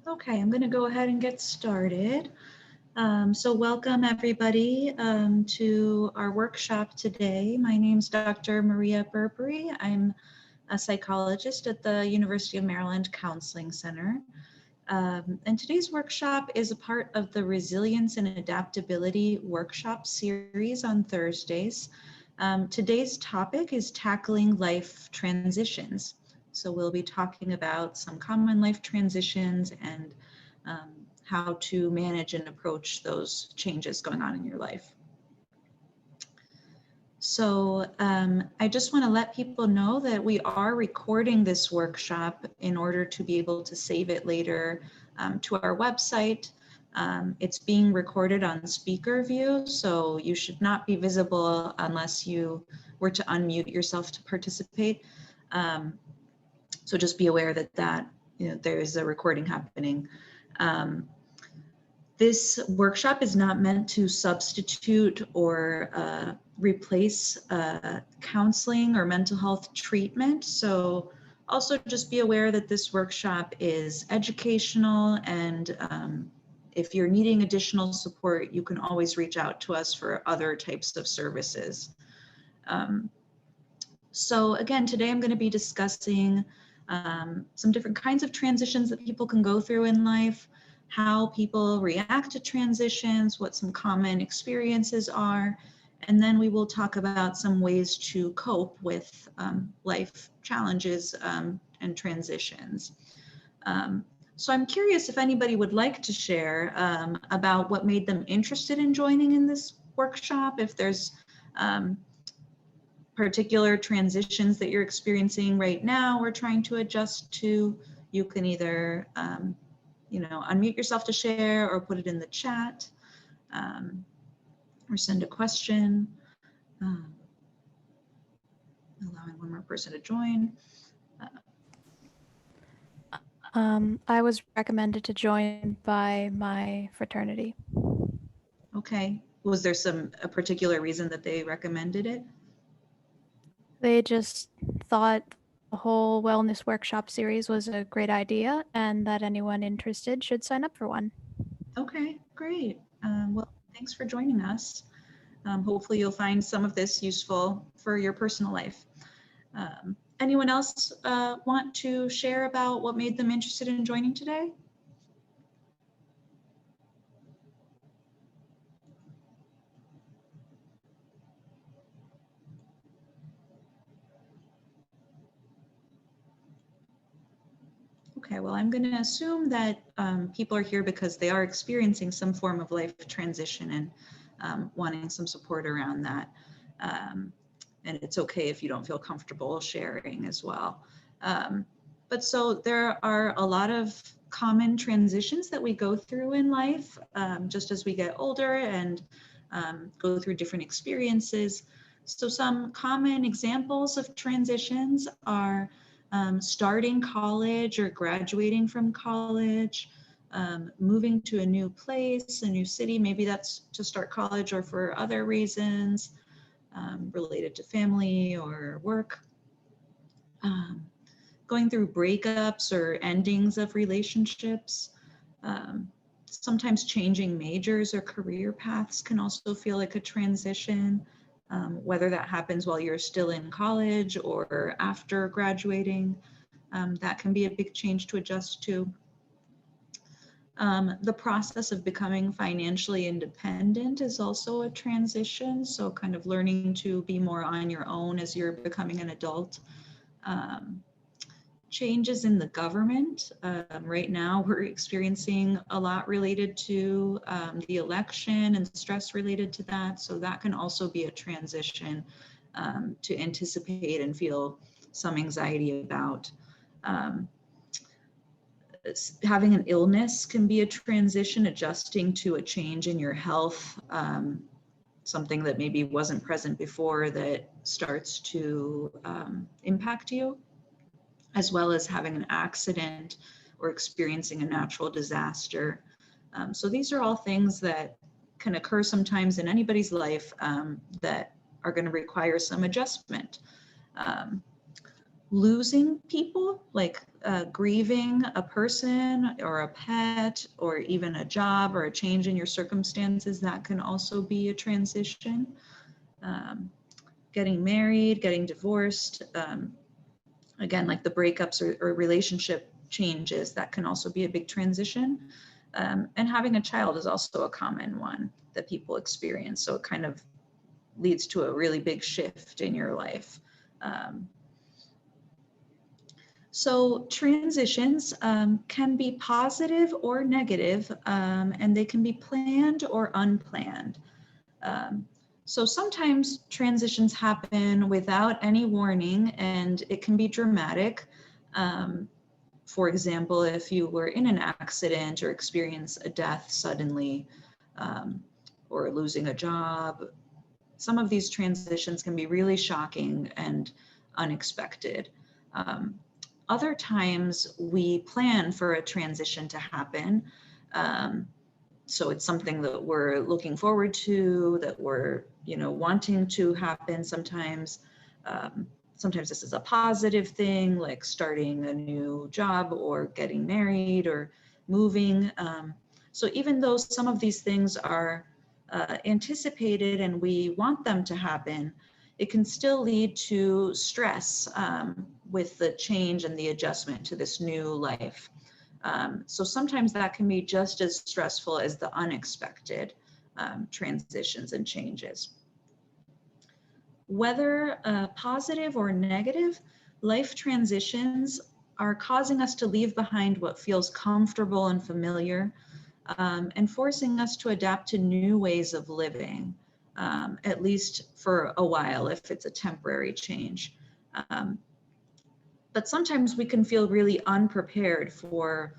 Okay, I'm going to go ahead and get started. So welcome everybody to our workshop today. My name is Dr. Maria Burberry. I'm a psychologist at the University of Maryland Counseling Center. And today's workshop is a part of the Resilience and Adaptability workshop series on Thursdays. Today's topic is tackling life transitions. So we'll be talking about some common life transitions and how to manage and approach those changes going on in your life. So I just want to let people know that we are recording this workshop in order to be able to save it later to our website. It's being recorded on speaker view, so you should not be visible unless you were to unmute yourself to participate. So just be aware that there is a recording happening. This workshop is not meant to substitute or replace counseling or mental health treatment. So also just be aware that this workshop is educational, and if you're needing additional support, you can always reach out to us for other types of services. So again, today I'm going to be discussing some different kinds of transitions that people can go through in life, how people react to transitions, what some common experiences are, and then we will talk about some ways to cope with life challenges and transitions. So I'm curious if anybody would like to share about what made them interested in joining in this workshop, if there's particular transitions that you're experiencing right now or trying to adjust to. You can either unmute yourself to share or put it in the chat, or send a question, allowing one more person to join. I was recommended to join by my fraternity. Okay. Was there a particular reason that they recommended it? They just thought the whole wellness workshop series was a great idea and that anyone interested should sign up for one. Okay, great. Well, thanks for joining us. Hopefully you'll find some of this useful for your personal life. Anyone else want to share about what made them interested in joining today? Okay, well, I'm going to assume that people are here because they are experiencing some form of life transition and wanting some support around that. And it's okay if you don't feel comfortable sharing as well. But so there are a lot of common transitions that we go through in life, just as we get older and go through different experiences. So some common examples of transitions are starting college or graduating from college, moving to a new place, a new city, maybe that's to start college or for other reasons related to family or work, going through breakups or endings of relationships. Sometimes changing majors or career paths can also feel like a transition. Whether that happens while you're still in college or after graduating, that can be a big change to adjust to. The process of becoming financially independent is also a transition, so kind of learning to be more on your own as you're becoming an adult. Changes in the government. Right now, we're experiencing a lot related to the election and stress related to that. So that can also be a transition to anticipate and feel some anxiety about. Having an illness can be a transition, adjusting to a change in your health, something that maybe wasn't present before that starts to impact you, as well as having an accident or experiencing a natural disaster. So these are all things that can occur sometimes in anybody's life that are going to require some adjustment. losing people, like grieving a person or a pet or even a job or a change in your circumstances, that can also be a transition. Getting married, getting divorced, again, like the breakups or relationship changes, that can also be a big transition. And having a child is also a common one that people experience. So it kind of leads to a really big shift in your life. So transitions can be positive or negative, and they can be planned or unplanned. So sometimes transitions happen without any warning, and it can be dramatic. For example, if you were in an accident or experience a death suddenly, or losing a job, some of these transitions can be really shocking and unexpected. Other times we plan for a transition to happen. So it's something that we're looking forward to, that we're, wanting to happen sometimes. Sometimes this is a positive thing, like starting a new job or getting married or moving. So even though some of these things are anticipated and we want them to happen, it can still lead to stress with the change and the adjustment to this new life. So sometimes that can be just as stressful as the unexpected transitions and changes. Whether positive or negative, life transitions are causing us to leave behind what feels comfortable and familiar, and forcing us to adapt to new ways of living, at least for a while, if it's a temporary change. But sometimes we can feel really unprepared for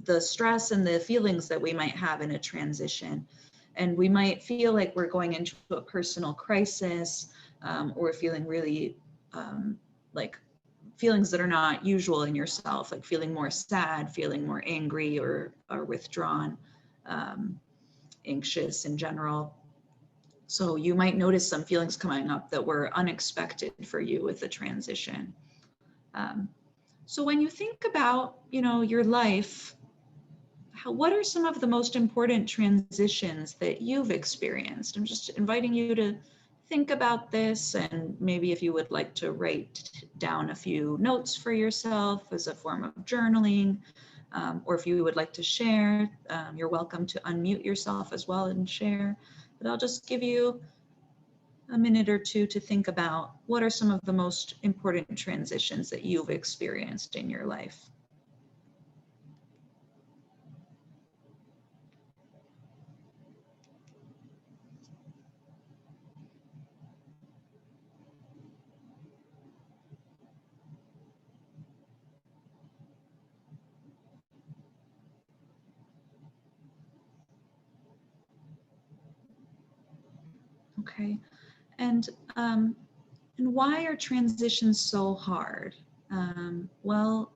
the stress and the feelings that we might have in a transition. And we might feel like we're going into a personal crisis, or feeling really like feelings that are not usual in yourself, like feeling more sad, feeling more angry or withdrawn, anxious in general. So you might notice some feelings coming up that were unexpected for you with the transition. So when you think about, your life, what are some of the most important transitions that you've experienced? I'm just inviting you to think about this, and maybe if you would like to write down a few notes for yourself as a form of journaling, or if you would like to share, you're welcome to unmute yourself as well and share. But I'll just give you a minute or two to think about what are some of the most important transitions that you've experienced in your life. Okay, and why are transitions so hard? Well,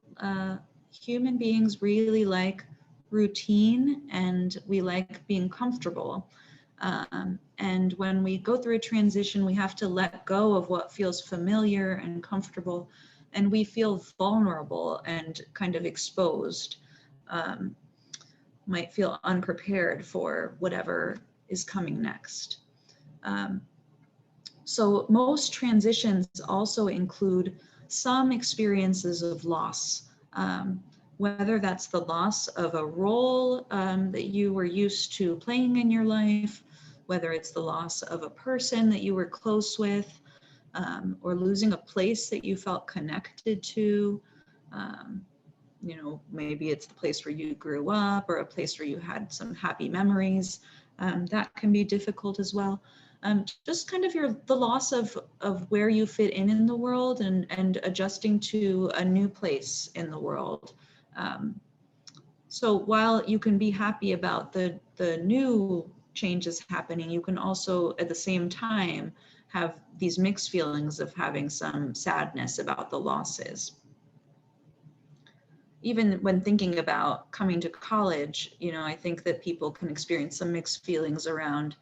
human beings really like routine, and we like being comfortable. And when we go through a transition, we have to let go of what feels familiar and comfortable, and we feel vulnerable and kind of exposed. Might feel unprepared for whatever is coming next. So most transitions also include some experiences of loss, whether that's the loss of a role that you were used to playing in your life, whether it's the loss of a person that you were close with, or losing a place that you felt connected to. Maybe it's the place where you grew up or a place where you had some happy memories. That can be difficult as well. Just kind of the loss of where you fit in the world, and adjusting to a new place in the world. So while you can be happy about the new changes happening, you can also at the same time have these mixed feelings of having some sadness about the losses. Even when thinking about coming to college, I think that people can experience some mixed feelings around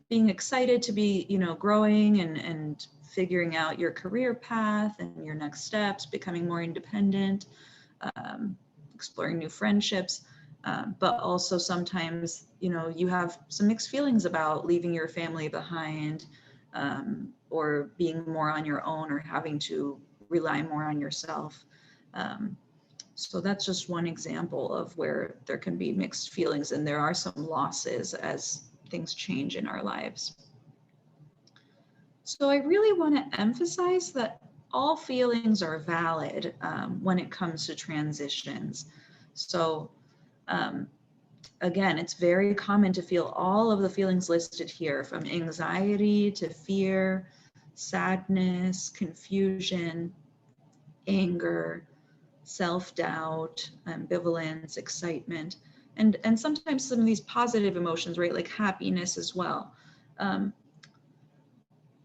being excited to be, growing and figuring out your career path and your next steps, becoming more independent, exploring new friendships. But also sometimes, you have some mixed feelings about leaving your family behind, or being more on your own, or having to rely more on yourself. So that's just one example of where there can be mixed feelings, and there are some losses as things change in our lives. So I really want to emphasize that all feelings are valid when it comes to transitions. So again, it's very common to feel all of the feelings listed here, from anxiety to fear, sadness, confusion, anger, self-doubt, ambivalence, excitement, and sometimes some of these positive emotions, right, like happiness as well.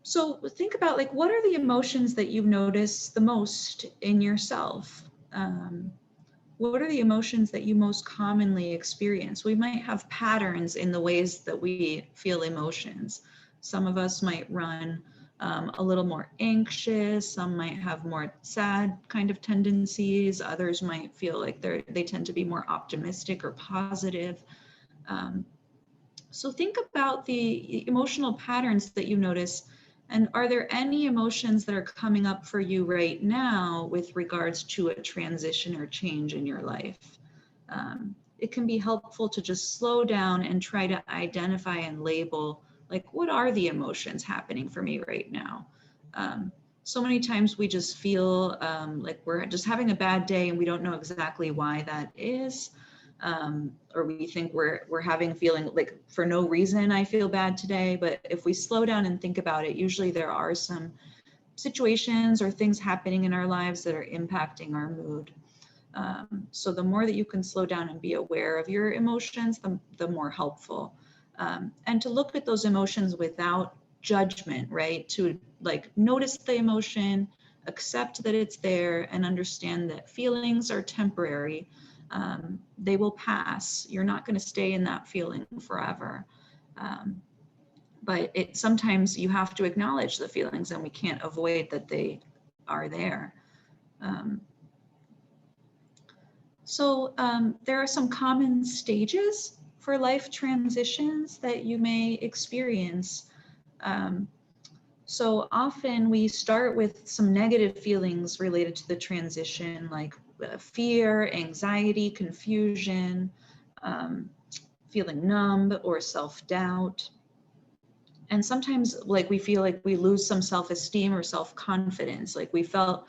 So think about, like, what are the emotions that you notice the most in yourself? What are the emotions that you most commonly experience? We might have patterns in the ways that we feel emotions. Some of us might run a little more anxious, some might have more sad kind of tendencies, others might feel like they tend to be more optimistic or positive. So think about the emotional patterns that you notice, and are there any emotions that are coming up for you right now with regards to a transition or change in your life? It can be helpful to just slow down and try to identify and label, like, what are the emotions happening for me right now? So many times we just feel like we're just having a bad day and we don't know exactly why that is. Or we think we're having a feeling like, for no reason I feel bad today. But if we slow down and think about it, usually there are some situations or things happening in our lives that are impacting our mood. So the more that you can slow down and be aware of your emotions, the more helpful. And to look at those emotions without judgment, right? To, like, notice the emotion, accept that it's there, and understand that feelings are temporary. They will pass. You're not going to stay in that feeling forever. But sometimes you have to acknowledge the feelings, and we can't avoid that they are there. So there are some common stages for life transitions that you may experience. So often we start with some negative feelings related to the transition, like fear, anxiety, confusion, feeling numb or self-doubt. And sometimes, like, we feel like we lose some self-esteem or self-confidence, like we felt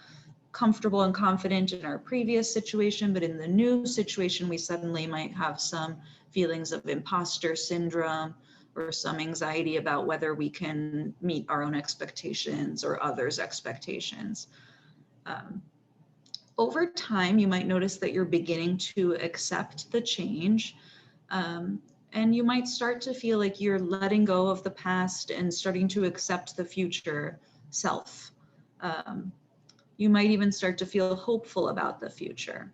comfortable and confident in our previous situation, but in the new situation, we suddenly might have some feelings of imposter syndrome or some anxiety about whether we can meet our own expectations or others' expectations. Over time, you might notice that you're beginning to accept the change. And you might start to feel like you're letting go of the past and starting to accept the future self. You might even start to feel hopeful about the future.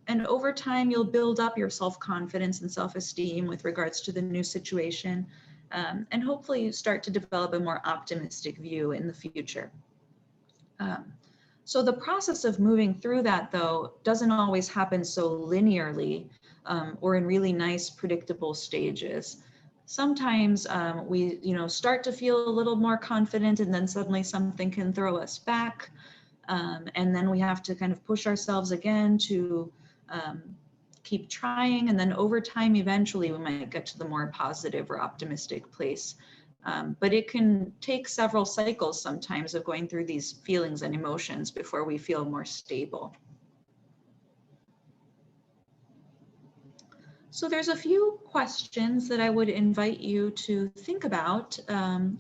And over time, you'll build up your self-confidence and self-esteem with regards to the new situation. And hopefully you start to develop a more optimistic view in the future. So the process of moving through that, though, doesn't always happen so linearly or in really nice, predictable stages. Sometimes we, start to feel a little more confident, and then suddenly something can throw us back. And then we have to kind of push ourselves again to keep trying. And then over time, eventually, we might get to the more positive or optimistic place. But it can take several cycles sometimes of going through these feelings and emotions before we feel more stable. So there's a few questions that I would invite you to think about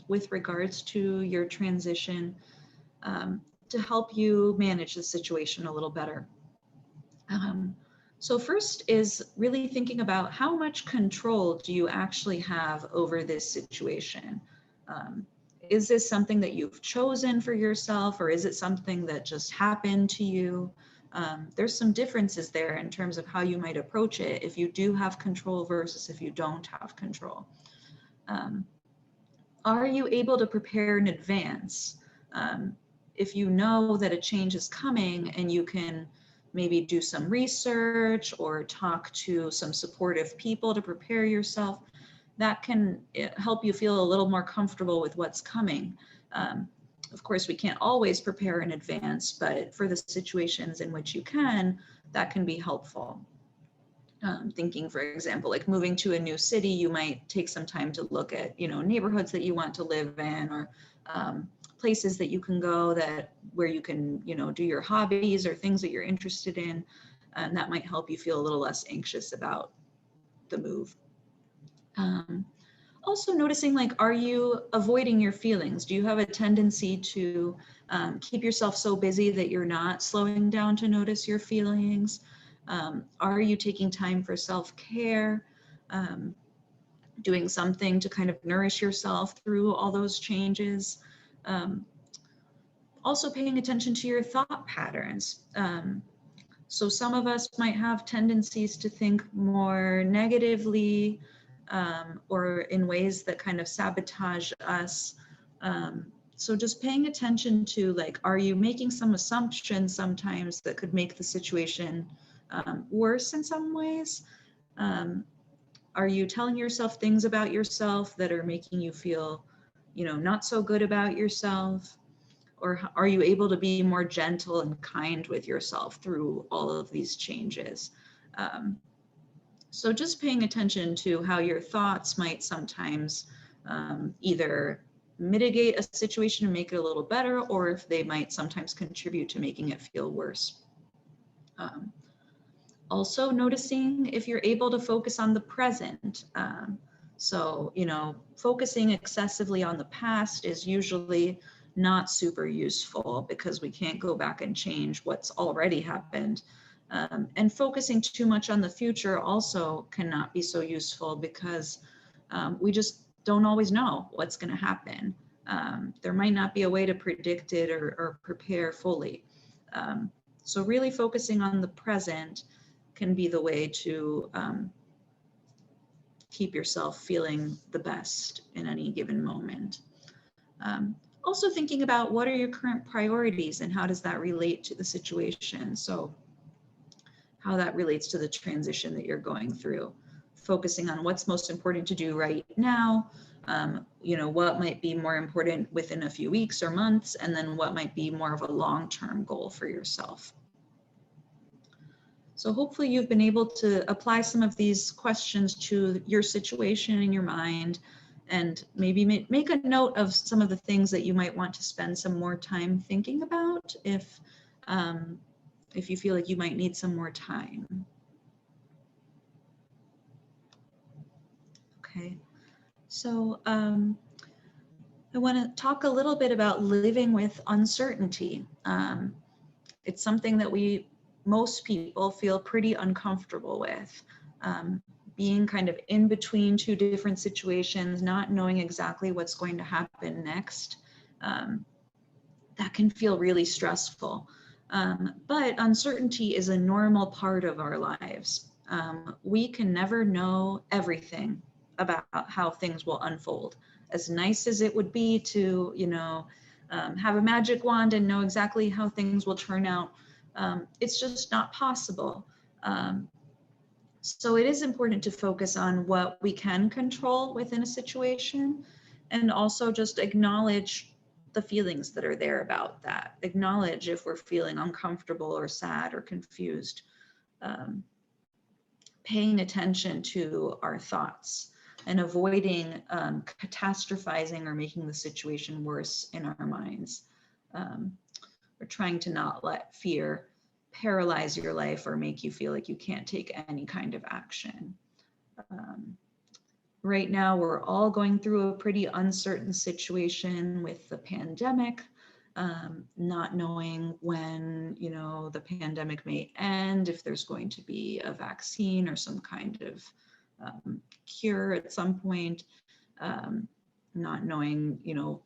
with regards to your transition to help you manage the situation a little better. So first is really thinking about how much control do you actually have over this situation? Is this something that you've chosen for yourself, or is it something that just happened to you? There's some differences there in terms of how you might approach it if you do have control versus if you don't have control. Are you able to prepare in advance? If you know that a change is coming and you can maybe do some research or talk to some supportive people to prepare yourself, that can help you feel a little more comfortable with what's coming. Of course, we can't always prepare in advance, but for the situations in which you can, that can be helpful. Thinking, for example, like moving to a new city, you might take some time to look at, neighborhoods that you want to live in, or places that you can go where you can, do your hobbies or things that you're interested in. And that might help you feel a little less anxious about the move. Also noticing, like, are you avoiding your feelings? Do you have a tendency to keep yourself so busy that you're not slowing down to notice your feelings? Are you taking time for self-care? Doing something to kind of nourish yourself through all those changes? Also paying attention to your thought patterns. So some of us might have tendencies to think more negatively, or in ways that kind of sabotage us. So just paying attention to, like, are you making some assumptions sometimes that could make the situation worse in some ways? Are you telling yourself things about yourself that are making you feel, not so good about yourself? Or are you able to be more gentle and kind with yourself through all of these changes? So just paying attention to how your thoughts might sometimes either mitigate a situation and make it a little better, or if they might sometimes contribute to making it feel worse. Also noticing if you're able to focus on the present. So, focusing excessively on the past is usually not super useful because we can't go back and change what's already happened. And focusing too much on the future also cannot be so useful because we just don't always know what's going to happen. There might not be a way to predict it or prepare fully. So really focusing on the present can be the way to keep yourself feeling the best in any given moment. Also thinking about what are your current priorities and how does that relate to the situation? So how that relates to the transition that you're going through, focusing on what's most important to do right now, what might be more important within a few weeks or months, and then what might be more of a long-term goal for yourself. So hopefully you've been able to apply some of these questions to your situation in your mind, and maybe make a note of some of the things that you might want to spend some more time thinking about if you feel like you might need some more time. Okay, so I want to talk a little bit about living with uncertainty. It's something that most people feel pretty uncomfortable with. Being kind of in between two different situations, not knowing exactly what's going to happen next, that can feel really stressful. But uncertainty is a normal part of our lives. We can never know everything about how things will unfold. As nice as it would be to, have a magic wand and know exactly how things will turn out, it's just not possible. So it is important to focus on what we can control within a situation, and also just acknowledge the feelings that are there about that. Acknowledge if we're feeling uncomfortable or sad or confused. Paying attention to our thoughts and avoiding catastrophizing or making the situation worse in our minds. We're trying to not let fear paralyze your life or make you feel like you can't take any kind of action. Right now, we're all going through a pretty uncertain situation with the pandemic, not knowing when, the pandemic may end, if there's going to be a vaccine or some kind of cure at some point, not knowing,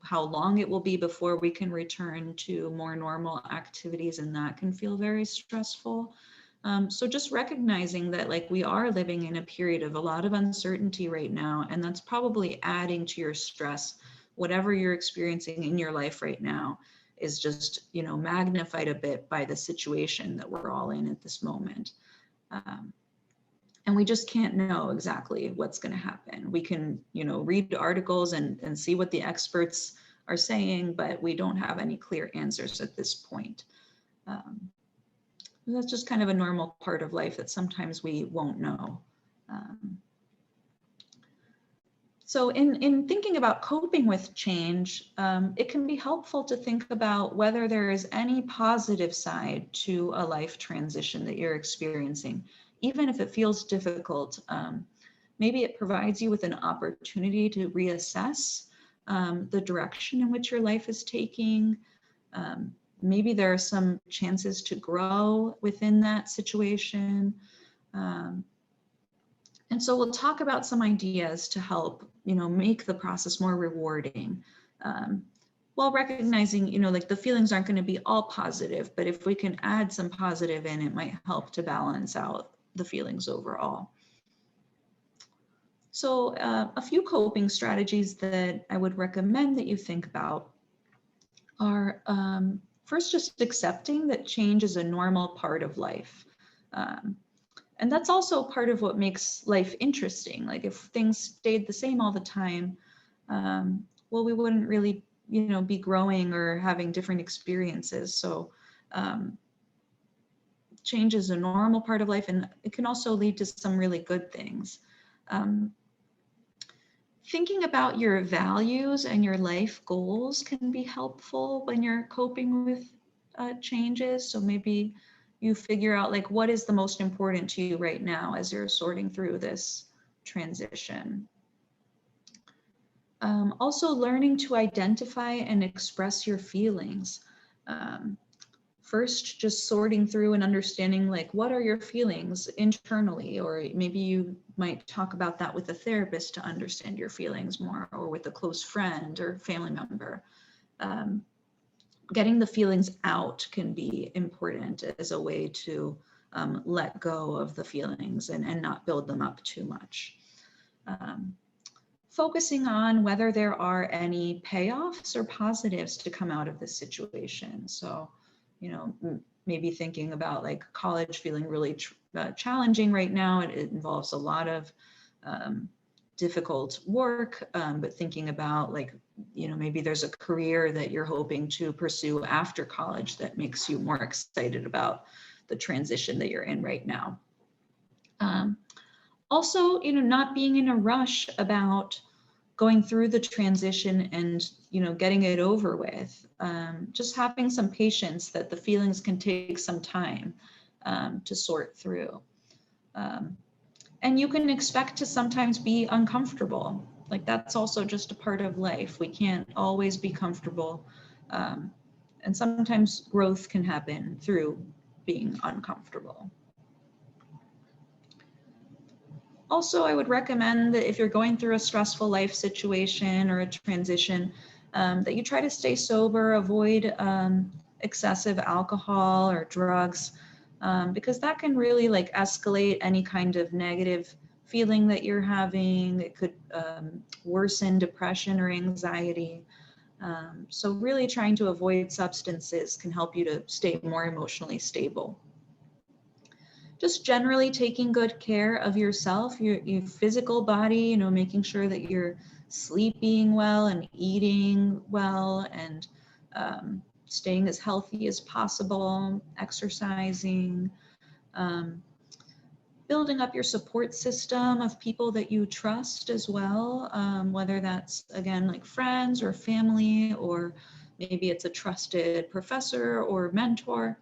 how long it will be before we can return to more normal activities, and that can feel very stressful. So just recognizing that, like, we are living in a period of a lot of uncertainty right now, and that's probably adding to your stress whatever you're experiencing in your life right now is just, magnified a bit by the situation that we're all in at this moment. And we just can't know exactly what's going to happen. We can, read articles and see what the experts are saying, but we don't have any clear answers at this point. That's just kind of a normal part of life that sometimes we won't know. So in thinking about coping with change, it can be helpful to think about whether there is any positive side to a life transition that you're experiencing, even if it feels difficult. Maybe it provides you with an opportunity to reassess the direction in which your life is taking. Maybe there are some chances to grow within that situation. And so we'll talk about some ideas to help, make the process more rewarding, while recognizing, like the feelings aren't going to be all positive, but if we can add some positive in, it might help to balance out the feelings overall. So a few coping strategies that I would recommend that you think about are first, just accepting that change is a normal part of life. And that's also part of what makes life interesting. Like if things stayed the same all the time, well, we wouldn't really, be growing or having different experiences. So change is a normal part of life, and it can also lead to some really good things. Thinking about your values and your life goals can be helpful when you're coping with changes. So maybe you figure out like what is the most important to you right now as you're sorting through this transition. Also learning to identify and express your feelings. First, just sorting through and understanding like what are your feelings internally, or maybe you might talk about that with a therapist to understand your feelings more, or with a close friend or family member. Getting the feelings out can be important as a way to let go of the feelings and not build them up too much. Focusing on whether there are any payoffs or positives to come out of this situation. So, maybe thinking about like college feeling really challenging right now. It involves a lot of difficult work, but thinking about like, maybe there's a career that you're hoping to pursue after college that makes you more excited about the transition that you're in right now. Also, not being in a rush about going through the transition and, getting it over with. Just having some patience that the feelings can take some time to sort through. And you can expect to sometimes be uncomfortable. Like that's also just a part of life. We can't always be comfortable. And sometimes growth can happen through being uncomfortable. Also, I would recommend that if you're going through a stressful life situation or a transition, that you try to stay sober, avoid excessive alcohol or drugs, because that can really like escalate any kind of negative feeling that you're having. It could worsen depression or anxiety. So really trying to avoid substances can help you to stay more emotionally stable. Just generally taking good care of yourself, your physical body, making sure that you're sleeping well and eating well and staying as healthy as possible, exercising, building up your support system of people that you trust as well, whether that's, again, like friends or family, or maybe it's a trusted professor or mentor.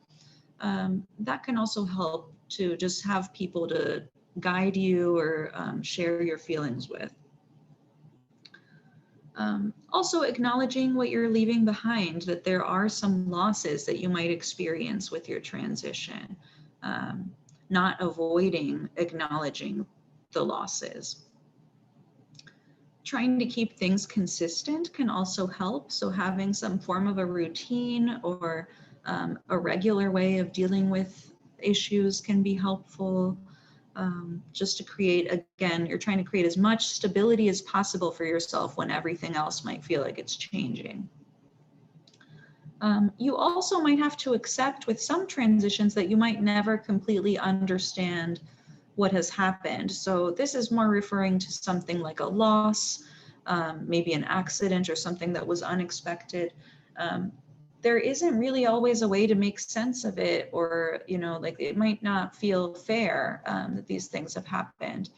That can also help to just have people to guide you or share your feelings with. Also acknowledging what you're leaving behind, that there are some losses that you might experience with your transition, not avoiding acknowledging the losses. Trying to keep things consistent can also help. So having some form of a routine or a regular way of dealing with issues can be helpful. just to create, again, you're trying to create as much stability as possible for yourself when everything else might feel like it's changing. You also might have to accept with some transitions that you might never completely understand what has happened. So this is more referring to something like a loss, maybe an accident or something that was unexpected. There isn't really always a way to make sense of it, or, you know, like it might not feel fair that these things have happened.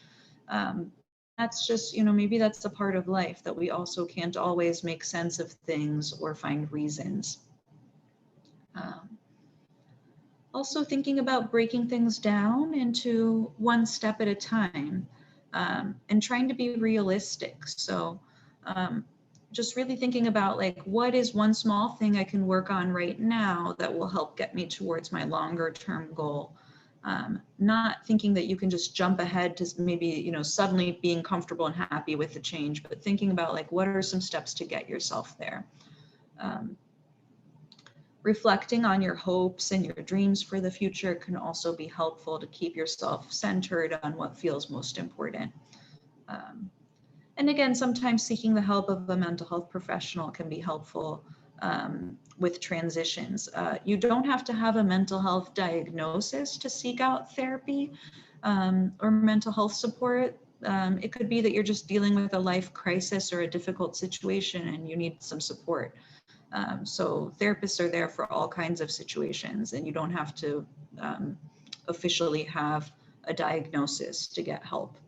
That's just, you know, maybe that's a part of life, that we also can't always make sense of things or find reasons. Also thinking about breaking things down into one step at a time, and trying to be realistic. So just really thinking about like, what is one small thing I can work on right now that will help get me towards my longer term goal. Not thinking that you can just jump ahead to maybe, you know, suddenly being comfortable and happy with the change, but thinking about like, what are some steps to get yourself there? Reflecting on your hopes and your dreams for the future can also be helpful to keep yourself centered on what feels most important. And again, sometimes seeking the help of a mental health professional can be helpful with transitions. You don't have to have a mental health diagnosis to seek out therapy or mental health support. It could be that you're just dealing with a life crisis or a difficult situation and you need some support. So therapists are there for all kinds of situations, and you don't have to officially have a diagnosis to get help.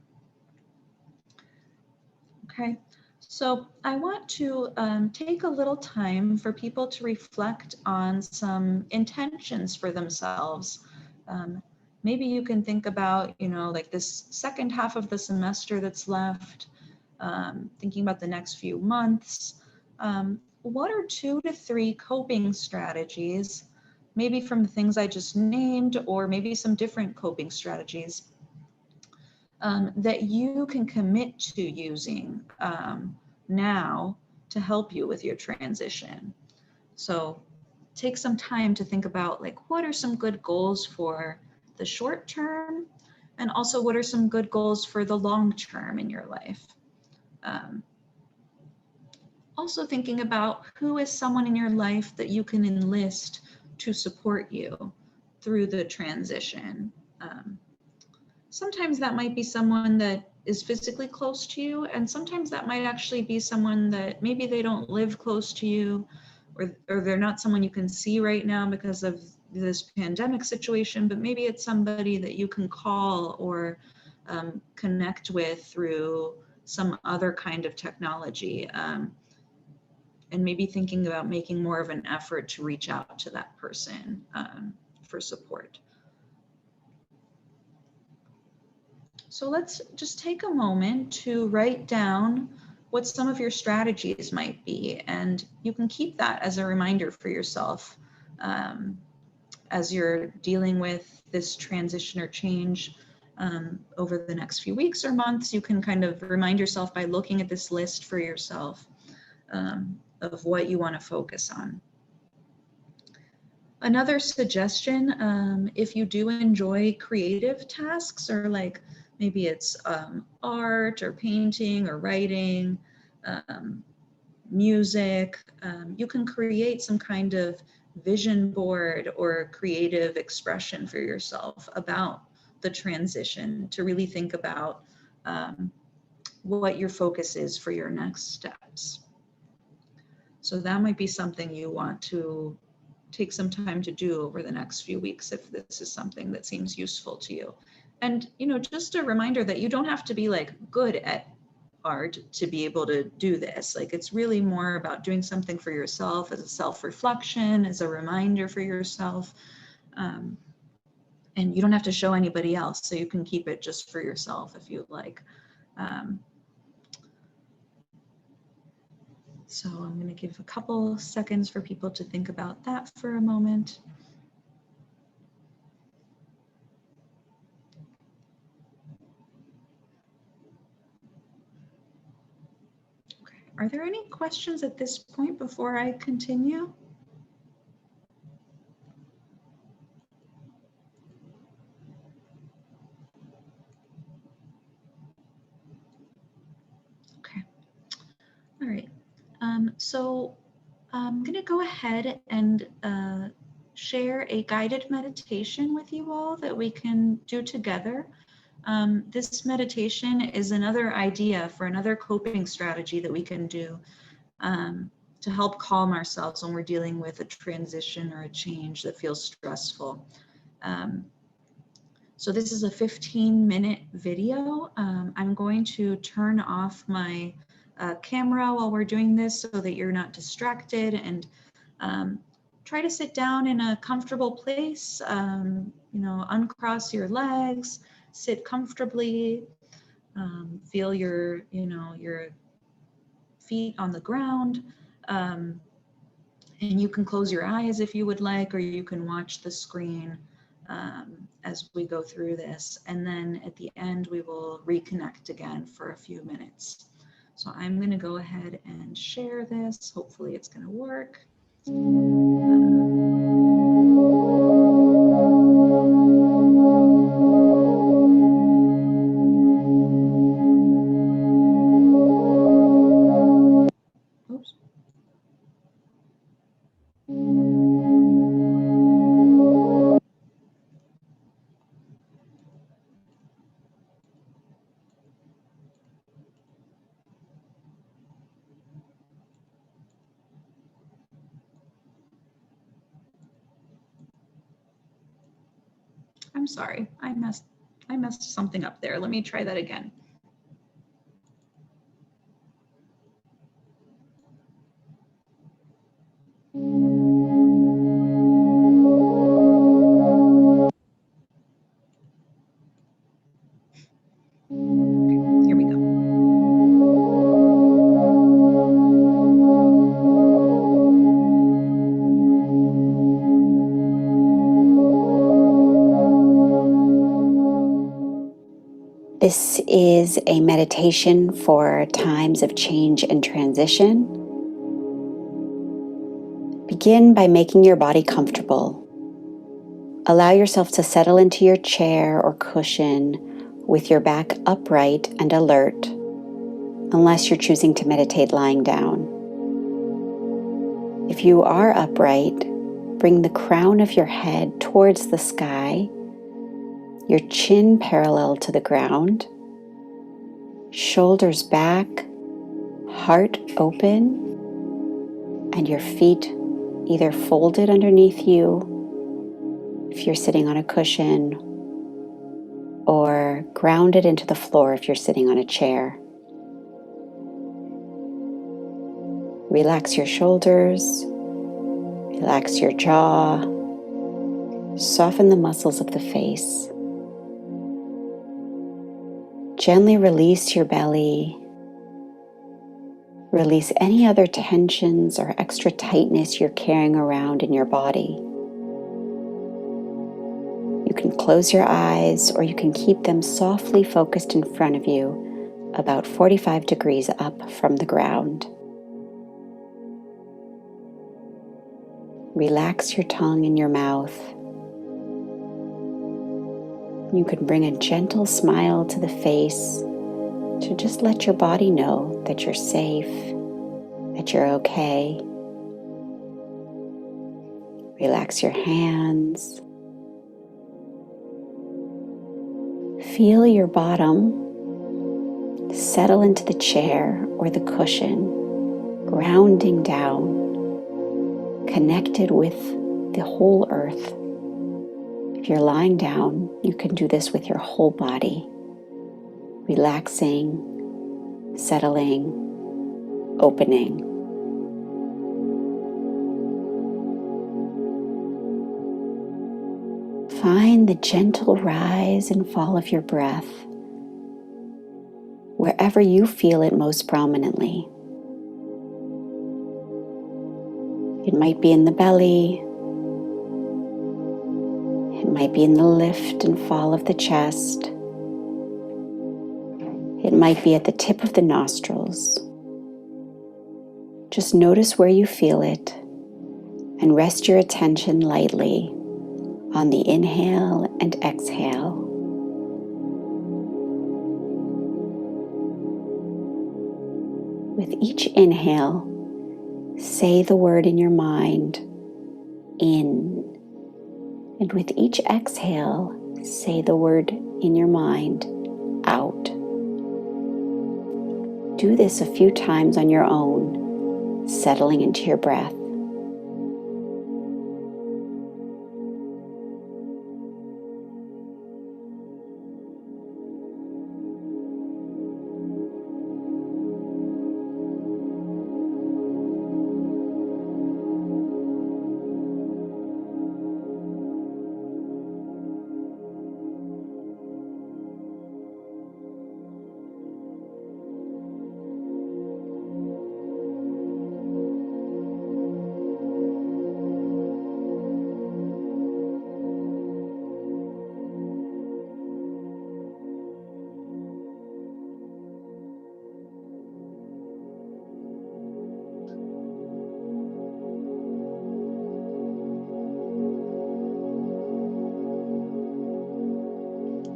Okay, so I want to take a little time for people to reflect on some intentions for themselves. Maybe you can think about, you know, like this second half of the semester that's left, thinking about the next few months. What are 2 to 3 coping strategies, maybe from the things I just named, or maybe some different coping strategies that you can commit to using now to help you with your transition? So take some time to think about like, what are some good goals for the short term? And also, what are some good goals for the long term in your life? Also thinking about who is someone in your life that you can enlist to support you through the transition. Sometimes that might be someone that is physically close to you, and sometimes that might actually be someone that maybe they don't live close to you, or they're not someone you can see right now because of this pandemic situation, but maybe it's somebody that you can call or connect with through some other kind of technology. And maybe thinking about making more of an effort to reach out to that person for support. So let's just take a moment to write down what some of your strategies might be, and you can keep that as a reminder for yourself as you're dealing with this transition or change over the next few weeks or months. You can kind of remind yourself by looking at this list for yourself of what you want to focus on. Another suggestion, if you do enjoy creative tasks, or like maybe it's art or painting or writing, music, you can create some kind of vision board or creative expression for yourself about the transition, to really think about what your focus is for your next steps. So that might be something you want to take some time to do over the next few weeks if this is something that seems useful to you. And, you know, just a reminder that you don't have to be like good at art to be able to do this. Like, it's really more about doing something for yourself as a self-reflection, as a reminder for yourself. And you don't have to show anybody else, so you can keep it just for yourself if you like. So I'm going to give a couple seconds for people to think about that for a moment. Okay. Are there any questions at this point before I continue? All right. So I'm going to go ahead and share a guided meditation with you all that we can do together. This meditation is another idea for another coping strategy that we can do to help calm ourselves when we're dealing with a transition or a change that feels stressful. So this is a 15-minute video. I'm going to turn off my camera while we're doing this so that you're not distracted, and try to sit down in a comfortable place. Uncross your legs, sit comfortably, feel your feet on the ground. And you can close your eyes if you would like, or you can watch the screen as we go through this. And then at the end, we will reconnect again for a few minutes. So I'm going to go ahead and share this. Hopefully it's going to work. Oops. I'm sorry, I messed something up there. Let me try that again. Okay, here we go. This is a meditation for times of change and transition. Begin by making your body comfortable. Allow yourself to settle into your chair or cushion with your back upright and alert, unless you're choosing to meditate lying down. If you are upright, bring the crown of your head towards the sky, your chin parallel to the ground, shoulders back, heart open, and your feet either folded underneath you if you're sitting on a cushion, or grounded into the floor if you're sitting on a chair. Relax your shoulders, relax your jaw, soften the muscles of the face. Gently release your belly. Release any other tensions or extra tightness you're carrying around in your body. You can close your eyes, or you can keep them softly focused in front of you, about 45 degrees up from the ground. Relax your tongue in your mouth. You can bring a gentle smile to the face to just let your body know that you're safe, that you're okay. Relax your hands. Feel your bottom settle into the chair or the cushion, grounding down, connected with the whole earth. If you're lying down, you can do this with your whole body, relaxing, settling, opening. Find the gentle rise and fall of your breath wherever you feel it most prominently. It might be in the belly. It might be in the lift and fall of the chest. It might be at the tip of the nostrils. Just notice where you feel it and rest your attention lightly on the inhale and exhale. With each inhale, say the word in your mind, in. And with each exhale, say the word in your mind, out. Do this a few times on your own, settling into your breath.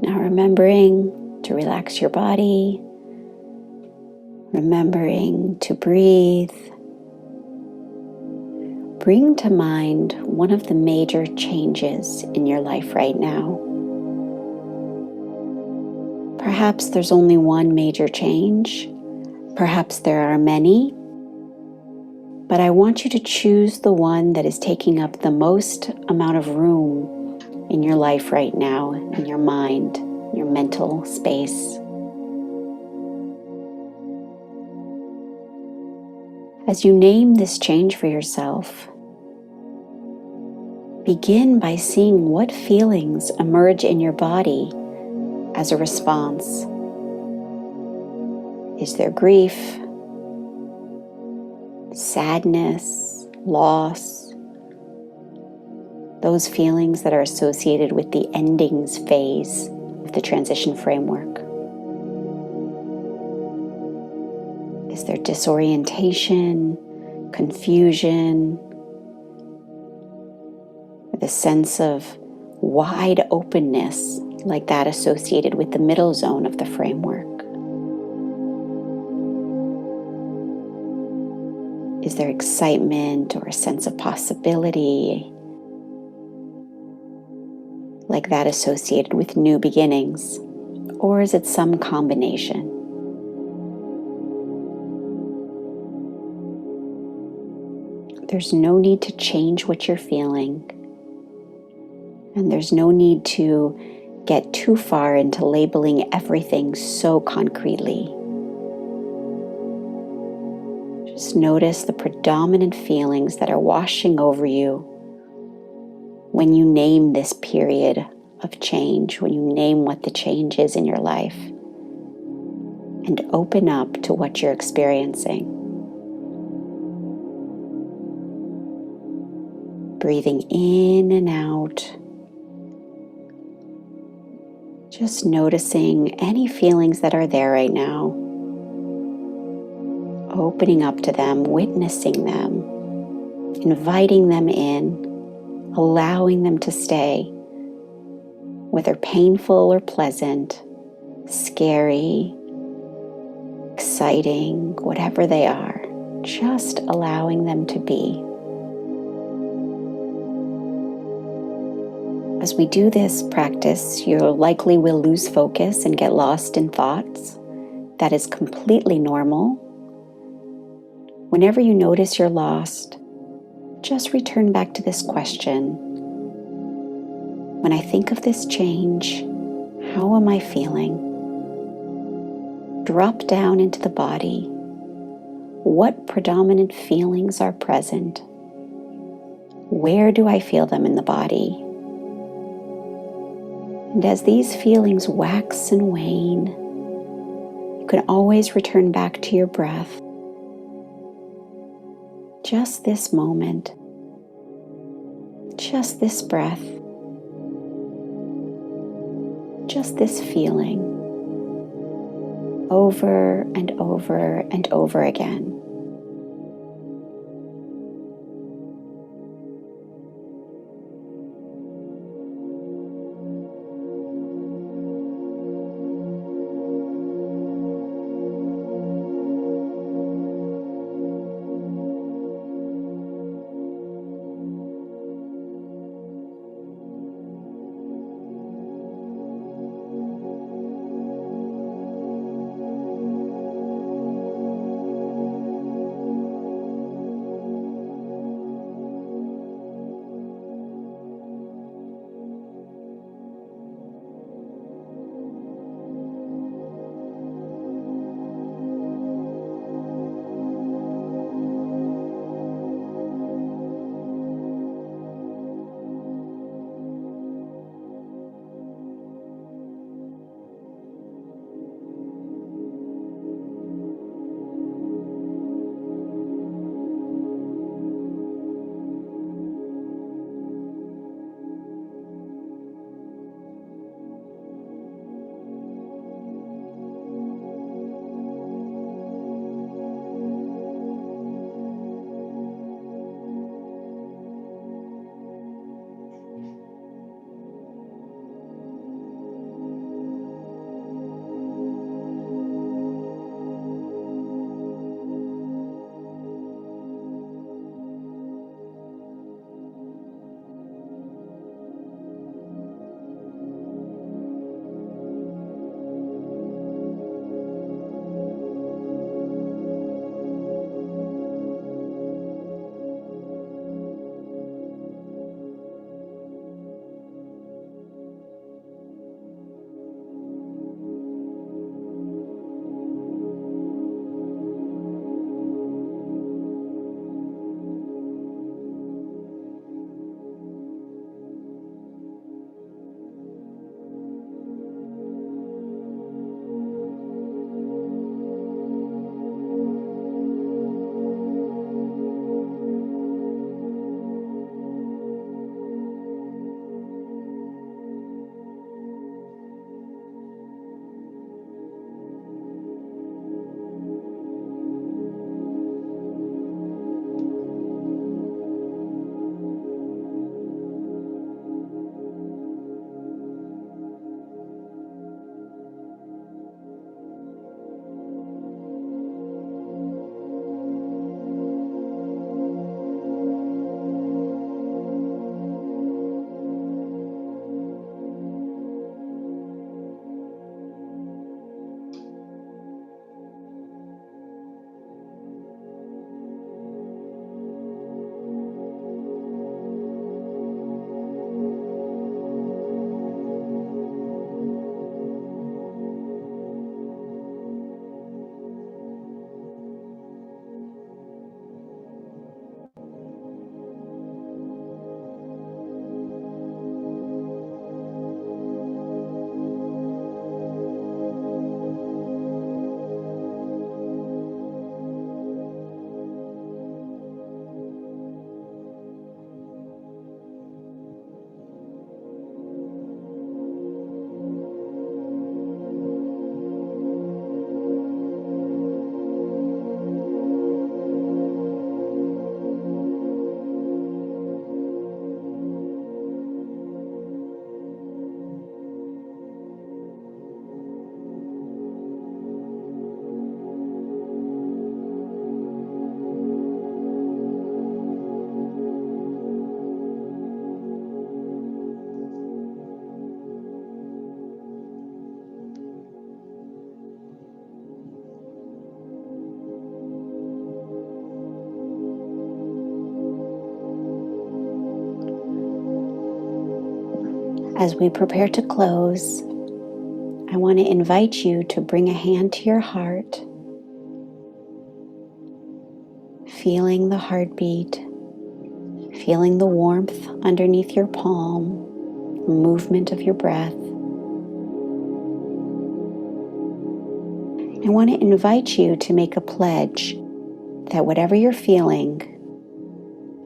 Now remembering to relax your body, remembering to breathe. Bring to mind one of the major changes in your life right now. Perhaps there's only one major change. Perhaps there are many. But I want you to choose the one that is taking up the most amount of room in your life right now, in your mind, your mental space. As you name this change for yourself, begin by seeing what feelings emerge in your body as a response. Is there grief, sadness, loss? Those feelings that are associated with the endings phase of the transition framework. Is there disorientation, confusion, or the sense of wide openness like that associated with the middle zone of the framework? Is there excitement or a sense of possibility like that associated with new beginnings? Or is it some combination? There's no need to change what you're feeling, and there's no need to get too far into labeling everything so concretely. Just notice the predominant feelings that are washing over you when you name this period of change, when you name what the change is in your life, and open up to what you're experiencing. Breathing in and out, just noticing any feelings that are there right now, opening up to them, witnessing them, inviting them in, allowing them to stay, whether painful or pleasant, scary, exciting, whatever they are, just allowing them to be. As we do this practice, you likely will lose focus and get lost in thoughts. That is completely normal. Whenever you notice you're lost, just return back to this question. When I think of this change, how am I feeling? Drop down into the body. What predominant feelings are present? Where do I feel them in the body? And as these feelings wax and wane, you can always return back to your breath. Just this moment, just this breath, just this feeling, over and over and over again. As we prepare to close, I want to invite you to bring a hand to your heart, feeling the heartbeat, feeling the warmth underneath your palm, movement of your breath. I want to invite you to make a pledge that whatever you're feeling,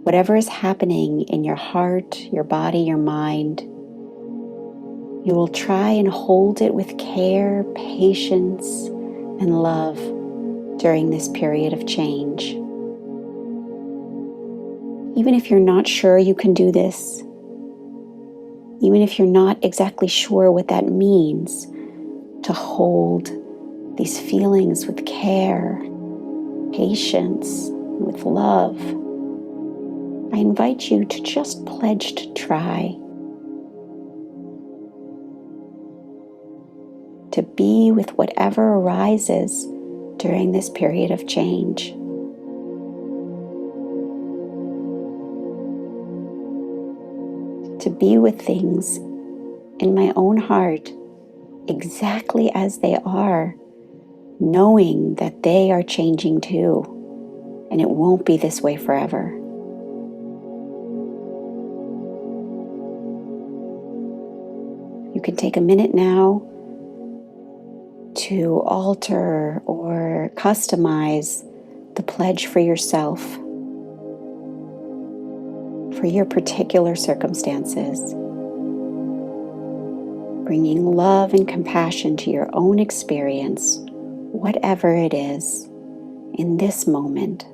whatever is happening in your heart, your body, your mind, you will try and hold it with care, patience, and love during this period of change. Even if you're not sure you can do this, even if you're not exactly sure what that means, to hold these feelings with care, patience, with love, I invite you to just pledge to try, to be with whatever arises during this period of change. To be with things in my own heart exactly as they are, knowing that they are changing too, and it won't be this way forever. You can take a minute now to alter or customize the pledge for yourself, for your particular circumstances, bringing love and compassion to your own experience, whatever it is, in this moment.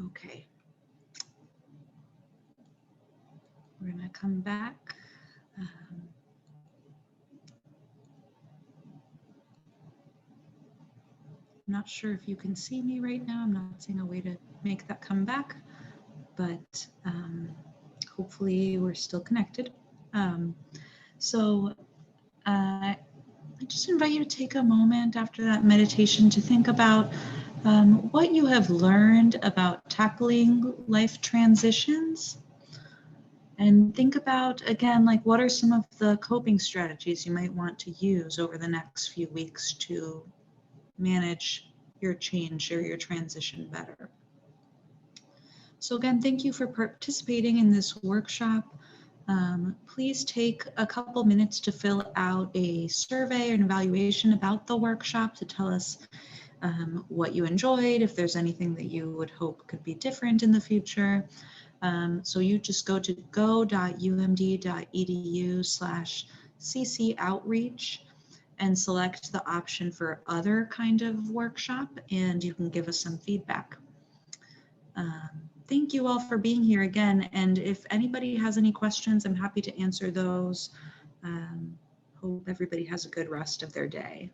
Okay. We're going to come back. I'm not sure if you can see me right now. I'm not seeing a way to make that come back, but hopefully we're still connected. So I just invite you to take a moment after that meditation to think about what you have learned about tackling life transitions. And think about, again, like what are some of the coping strategies you might want to use over the next few weeks to manage your change or your transition better. So again, thank you for participating in this workshop. Please take a couple minutes to fill out a survey or an evaluation about the workshop to tell us what you enjoyed, if there's anything that you would hope could be different in the future. So you just go to go.umd.edu/CC Outreach and select the option for other kind of workshop, and you can give us some feedback. Thank you all for being here again, and if anybody has any questions, I'm happy to answer those. Hope everybody has a good rest of their day.